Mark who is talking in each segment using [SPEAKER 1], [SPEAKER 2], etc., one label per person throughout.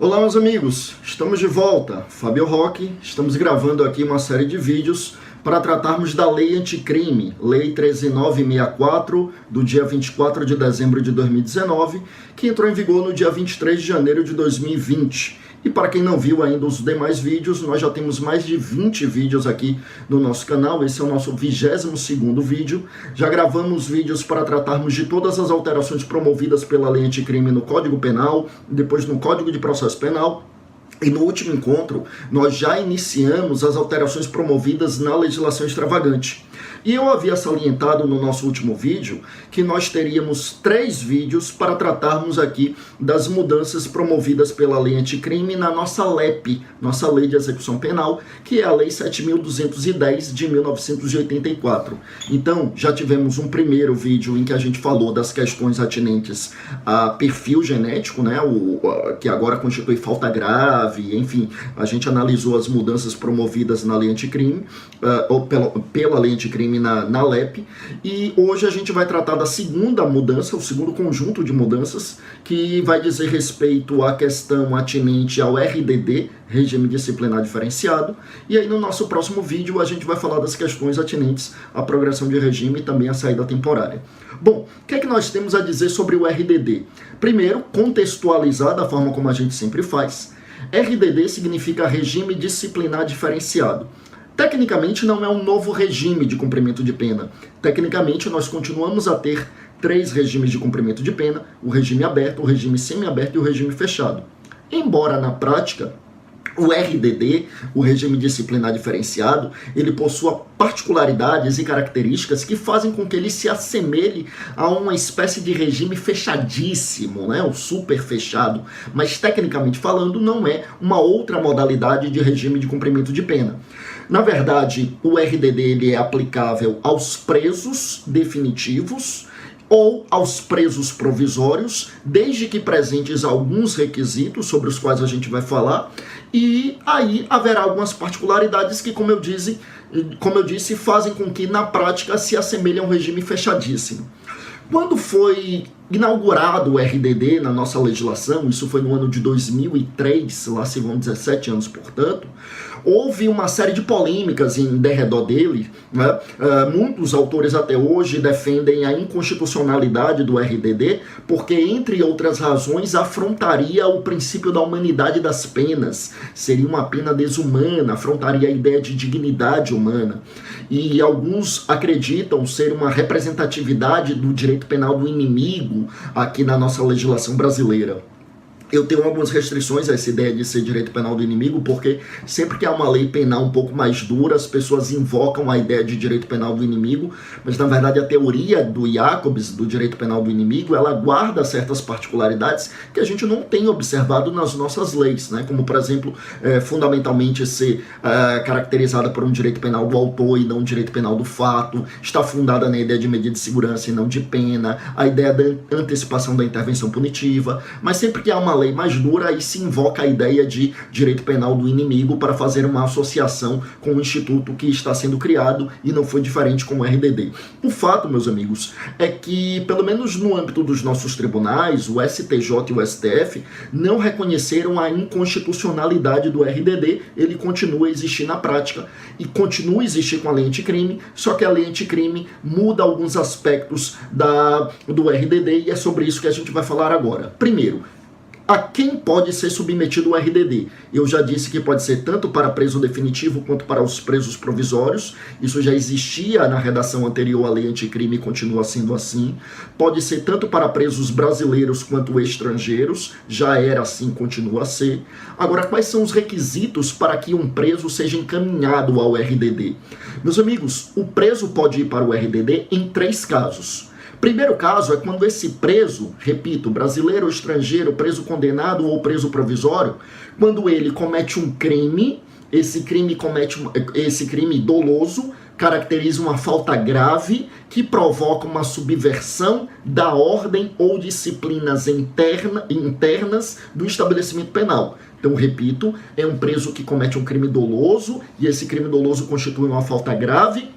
[SPEAKER 1] Olá meus amigos, estamos de volta, Fábio Roque, estamos gravando aqui uma série de vídeos para tratarmos da Lei Anticrime, Lei 13964, do dia 24 de dezembro de 2019, que entrou em vigor no dia 23 de janeiro de 2020. E para quem não viu ainda os demais vídeos, nós já temos mais de 20 vídeos aqui no nosso canal, esse é o nosso 22º vídeo. Já gravamos vídeos para tratarmos de todas as alterações promovidas pela Lei Anticrime no Código Penal, depois no Código de Processo Penal. E no último encontro, nós já iniciamos as alterações promovidas na legislação extravagante. E eu havia salientado no nosso último vídeo que nós teríamos 3 vídeos para tratarmos aqui das mudanças promovidas pela Lei Anticrime na nossa LEP, nossa Lei de Execução Penal, que é a Lei 7.210 de 1984. Então, já tivemos um primeiro vídeo em que a gente falou das questões atinentes a perfil genético, né, que agora constitui falta grave, enfim, a gente analisou as mudanças promovidas na Lei Anticrime, ou pela Lei Anticrime na LEP, e hoje a gente vai tratar da segunda mudança, o segundo conjunto de mudanças, que vai dizer respeito à questão atinente ao RDD, Regime Disciplinar Diferenciado, e aí no nosso próximo vídeo a gente vai falar das questões atinentes à progressão de regime e também à saída temporária. Bom, o que é que nós temos a dizer sobre o RDD? Primeiro, contextualizar da forma como a gente sempre faz. RDD significa Regime Disciplinar Diferenciado. Tecnicamente não é um novo regime de cumprimento de pena. Tecnicamente nós continuamos a ter 3 regimes de cumprimento de pena, o regime aberto, o regime semiaberto e o regime fechado. Embora na prática o RDD, o Regime Disciplinar Diferenciado, ele possua particularidades e características que fazem com que ele se assemelhe a uma espécie de regime fechadíssimo, né? O super fechado, mas tecnicamente falando não é uma outra modalidade de regime de cumprimento de pena. Na verdade, o RDD ele é aplicável aos presos definitivos ou aos presos provisórios, desde que presentes alguns requisitos sobre os quais a gente vai falar, e aí haverá algumas particularidades que, como eu disse, fazem com que na prática se assemelhe a um regime fechadíssimo. Quando foi inaugurado o RDD na nossa legislação, isso foi no ano de 2003, lá se vão 17 anos, portanto, houve uma série de polêmicas em derredor dele, né? Muitos autores até hoje defendem a inconstitucionalidade do RDD, porque, entre outras razões, afrontaria o princípio da humanidade das penas, seria uma pena desumana, afrontaria a ideia de dignidade humana. E alguns acreditam ser uma representatividade do direito penal do inimigo aqui na nossa legislação brasileira. Eu tenho algumas restrições a essa ideia de ser direito penal do inimigo, porque sempre que há uma lei penal um pouco mais dura, as pessoas invocam a ideia de direito penal do inimigo, mas na verdade a teoria do Jacobs, do direito penal do inimigo, ela guarda certas particularidades que a gente não tem observado nas nossas leis, né? Como, por exemplo, fundamentalmente ser caracterizada por um direito penal do autor e não um direito penal do fato, está fundada na ideia de medida de segurança e não de pena, a ideia da antecipação da intervenção punitiva, mas sempre que há uma lei mais dura, aí se invoca a ideia de direito penal do inimigo para fazer uma associação com o instituto que está sendo criado, e não foi diferente com o RDD. O fato, meus amigos, é que, pelo menos no âmbito dos nossos tribunais, o STJ e o STF não reconheceram a inconstitucionalidade do RDD, ele continua a existir na prática e continua a existir com a lei anticrime, só que a lei anticrime muda alguns aspectos do RDD, e é sobre isso que a gente vai falar agora. Primeiro, a quem pode ser submetido o RDD? Eu já disse que pode ser tanto para preso definitivo quanto para os presos provisórios. Isso já existia na redação anterior à lei anticrime e continua sendo assim. Pode ser tanto para presos brasileiros quanto estrangeiros. Já era assim, continua a ser. Agora, quais são os requisitos para que um preso seja encaminhado ao RDD? Meus amigos, o preso pode ir para o RDD em 3 casos. Primeiro caso é quando esse preso, repito, brasileiro ou estrangeiro, preso condenado ou preso provisório, quando ele comete um crime, esse crime doloso, caracteriza uma falta grave que provoca uma subversão da ordem ou disciplinas internas do estabelecimento penal. Então, repito, é um preso que comete um crime doloso, e esse crime doloso constitui uma falta grave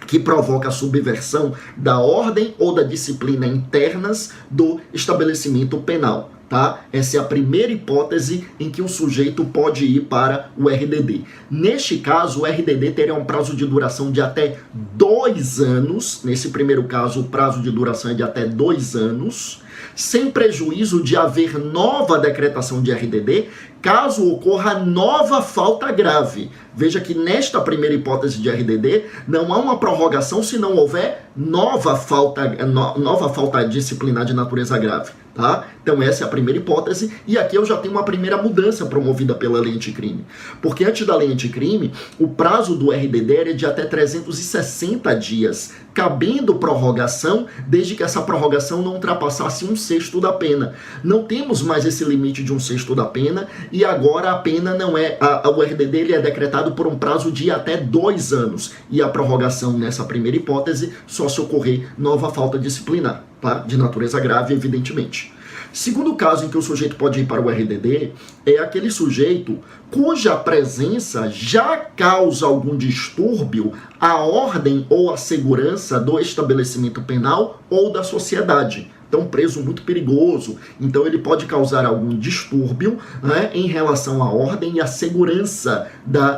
[SPEAKER 1] que provoca a subversão da ordem ou da disciplina internas do estabelecimento penal. tá? Essa é a primeira hipótese em que o sujeito pode ir para o RDD. Neste caso, o RDD terá um prazo de duração de até 2 anos. Nesse primeiro caso, o prazo de duração é de até 2 anos, sem prejuízo de haver nova decretação de RDD, caso ocorra nova falta grave. Veja que nesta primeira hipótese de RDD, não há uma prorrogação se não houver nova falta disciplinar de natureza grave. Tá? Então essa é a primeira hipótese, e aqui eu já tenho uma primeira mudança promovida pela lei anticrime. Porque antes da lei anticrime, o prazo do RDD era de até 360 dias, cabendo prorrogação, desde que essa prorrogação não ultrapassasse 1/6 da pena. Não temos mais esse limite de 1/6 da pena, e agora a pena não é... o RDD ele é decretado por um prazo de até 2 anos, e a prorrogação nessa primeira hipótese só se ocorrer nova falta disciplinar, tá? De natureza grave, evidentemente. Segundo caso em que o sujeito pode ir para o RDD é aquele sujeito cuja presença já causa algum distúrbio à ordem ou à segurança do estabelecimento penal ou da sociedade. Então, preso muito perigoso, então ele pode causar algum distúrbio, né, em relação à ordem e à segurança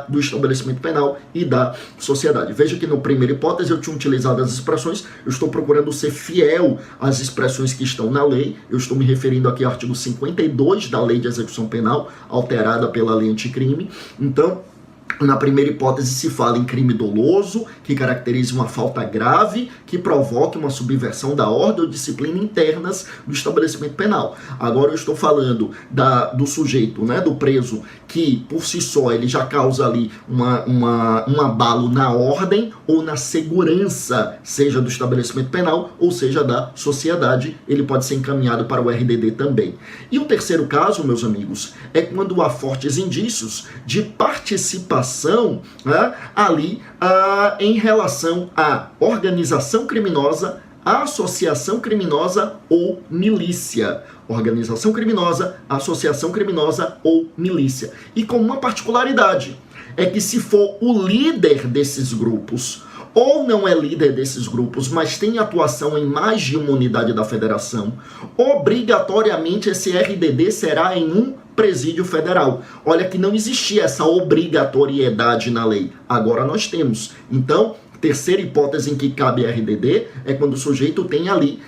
[SPEAKER 1] do estabelecimento penal e da sociedade. Veja que na primeira hipótese eu tinha utilizado as expressões, eu estou procurando ser fiel às expressões que estão na lei, eu estou me referindo aqui ao artigo 52 da Lei de Execução Penal, alterada pela lei anticrime. Então, na primeira hipótese se fala em crime doloso, que caracterize uma falta grave, que provoque uma subversão da ordem ou disciplina internas do estabelecimento penal. Agora eu estou falando do sujeito, né, do preso, que por si só ele já causa ali um abalo na ordem ou na segurança, seja do estabelecimento penal ou seja da sociedade, ele pode ser encaminhado para o RDD também. E o terceiro caso, meus amigos, é quando há fortes indícios de participação, né, ali em relação à organização criminosa, associação criminosa ou milícia. Organização criminosa, associação criminosa ou milícia. E com uma particularidade, é que se for o líder desses grupos, ou não é líder desses grupos, mas tem atuação em mais de uma unidade da federação, obrigatoriamente esse RDD será em um presídio federal. Olha que não existia essa obrigatoriedade na lei. Agora nós temos. Então, terceira hipótese em que cabe RDD é quando o sujeito tem ali,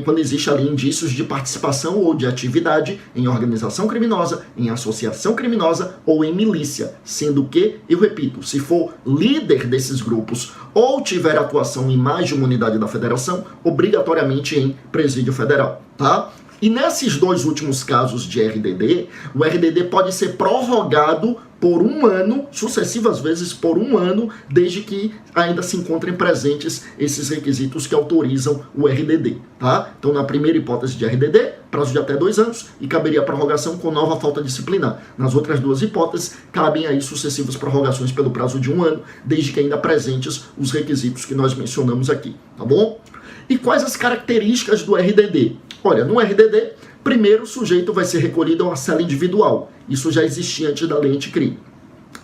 [SPEAKER 1] quando existe ali indícios de participação ou de atividade em organização criminosa, em associação criminosa ou em milícia. Sendo que, eu repito, se for líder desses grupos ou tiver atuação em mais de uma unidade da federação, obrigatoriamente em presídio federal, tá? E nesses dois últimos casos de RDD, o RDD pode ser prorrogado por 1 ano, sucessivas vezes por 1 ano, desde que ainda se encontrem presentes esses requisitos que autorizam o RDD, tá? Então, na primeira hipótese de RDD, prazo de até 2 anos, e caberia a prorrogação com nova falta disciplinar. Nas outras duas hipóteses, cabem aí sucessivas prorrogações pelo prazo de 1 ano, desde que ainda presentes os requisitos que nós mencionamos aqui, tá bom? E quais as características do RDD? Olha, no RDD, primeiro o sujeito vai ser recolhido a uma cela individual. Isso já existia antes da lei anticrime.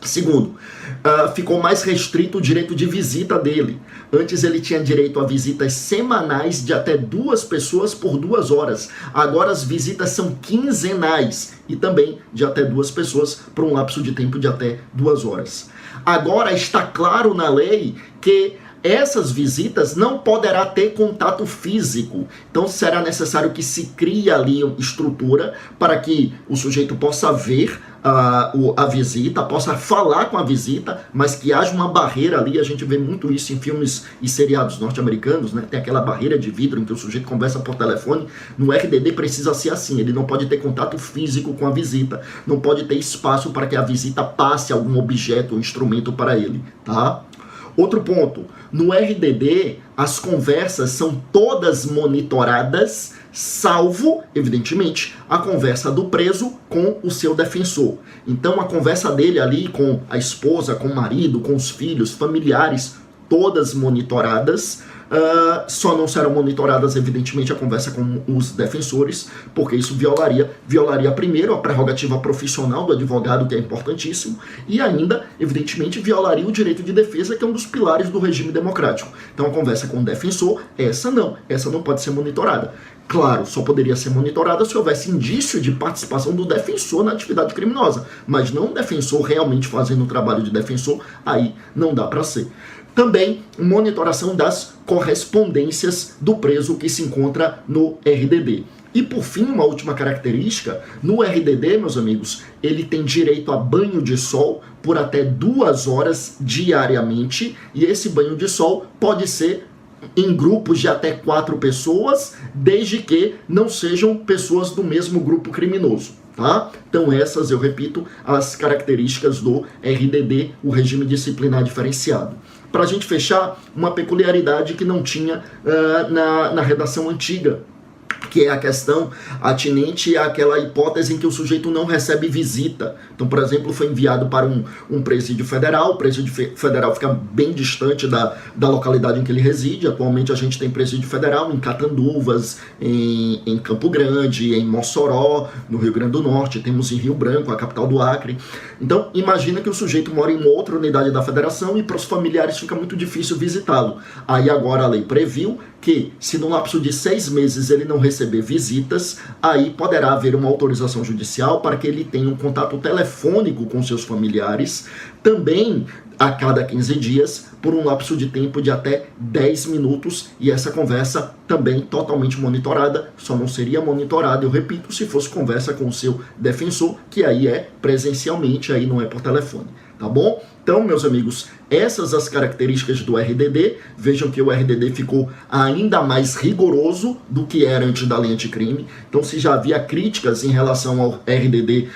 [SPEAKER 1] Segundo, ficou mais restrito o direito de visita dele. Antes ele tinha direito a visitas semanais de até 2 pessoas por 2 horas. Agora as visitas são quinzenais e também de até 2 pessoas por um lapso de tempo de até 2 horas. Agora está claro na lei que essas visitas não poderá ter contato físico. Então será necessário que se crie ali uma estrutura para que o sujeito possa ver a visita, possa falar com a visita, mas que haja uma barreira ali. A gente vê muito isso em filmes e seriados norte-americanos, né? Tem aquela barreira de vidro em que o sujeito conversa por telefone. No RDD precisa ser assim, ele não pode ter contato físico com a visita, não pode ter espaço para que a visita passe algum objeto ou instrumento para ele, tá? Outro ponto, no RDD as conversas são todas monitoradas, salvo, evidentemente, a conversa do preso com o seu defensor. Então a conversa dele ali com a esposa, com o marido, com os filhos, familiares, todas monitoradas, só não serão monitoradas, evidentemente, a conversa com os defensores, porque isso violaria primeiro a prerrogativa profissional do advogado, que é importantíssimo, e ainda, evidentemente, violaria o direito de defesa, que é um dos pilares do regime democrático. Então, a conversa com o defensor, essa não pode ser monitorada. Claro, só poderia ser monitorada se houvesse indício de participação do defensor na atividade criminosa, mas não o defensor realmente fazendo o trabalho de defensor, aí não dá para ser. Também monitoração das correspondências do preso que se encontra no RDD. E por fim, uma última característica, no RDD, meus amigos, ele tem direito a banho de sol por até 2 horas diariamente, e esse banho de sol pode ser em grupos de até 4 pessoas, desde que não sejam pessoas do mesmo grupo criminoso. Tá? Então essas, eu repito, as características do RDD, o regime disciplinar diferenciado. Para a gente fechar, uma peculiaridade que não tinha na redação antiga, que é a questão atinente àquela hipótese em que o sujeito não recebe visita. Então, por exemplo, foi enviado para um presídio federal, o presídio federal fica bem distante da localidade em que ele reside. Atualmente a gente tem presídio federal em Catanduvas, em Campo Grande, em Mossoró, no Rio Grande do Norte, temos em Rio Branco, a capital do Acre. Então, imagina que o sujeito mora em uma outra unidade da federação e para os familiares fica muito difícil visitá-lo. Aí agora a lei previu que, se no lapso de 6 meses ele não receber visitas, aí poderá haver uma autorização judicial para que ele tenha um contato telefônico com seus familiares, também a cada 15 dias, por um lapso de tempo de até 10 minutos, e essa conversa também totalmente monitorada, só não seria monitorada, eu repito, se fosse conversa com o seu defensor, que aí é presencialmente, aí não é por telefone, tá bom? Então, meus amigos, essas as características do RDD. Vejam que o RDD ficou ainda mais rigoroso do que era antes da lei anticrime. Então, se já havia críticas em relação ao RDD,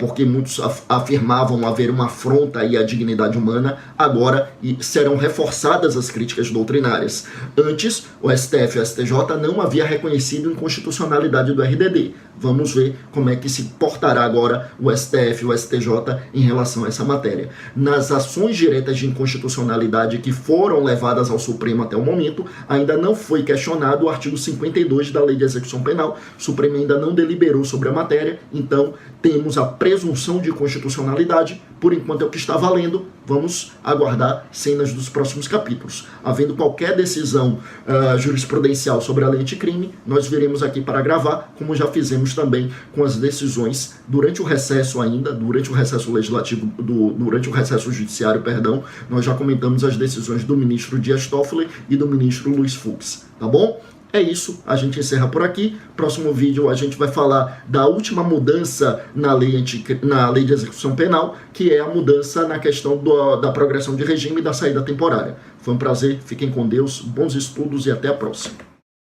[SPEAKER 1] porque muitos afirmavam haver uma afronta à dignidade humana, agora serão reforçadas as críticas doutrinárias. Antes, o STF e o STJ não havia reconhecido a inconstitucionalidade do RDD. Vamos ver como é que se portará agora o STF e o STJ em relação a essa matéria. Nas ações diretas de inconstitucionalidade que foram levadas ao Supremo até o momento, ainda não foi questionado o artigo 52 da Lei de Execução Penal. O Supremo ainda não deliberou sobre a matéria, então temos a presunção de constitucionalidade. Por enquanto é o que está valendo. Vamos aguardar cenas dos próximos capítulos. Havendo qualquer decisão jurisprudencial sobre a lei anticrime, nós viremos aqui para gravar, como já fizemos também com as decisões durante o recesso ainda, durante o recesso legislativo, durante o recesso judiciário, perdão, nós já comentamos as decisões do ministro Dias Toffoli e do ministro Luiz Fux, tá bom? É isso, a gente encerra por aqui. Próximo vídeo a gente vai falar da última mudança na lei de execução penal, que é a mudança na questão da progressão de regime e da saída temporária. Foi um prazer, fiquem com Deus, bons estudos e até a próxima.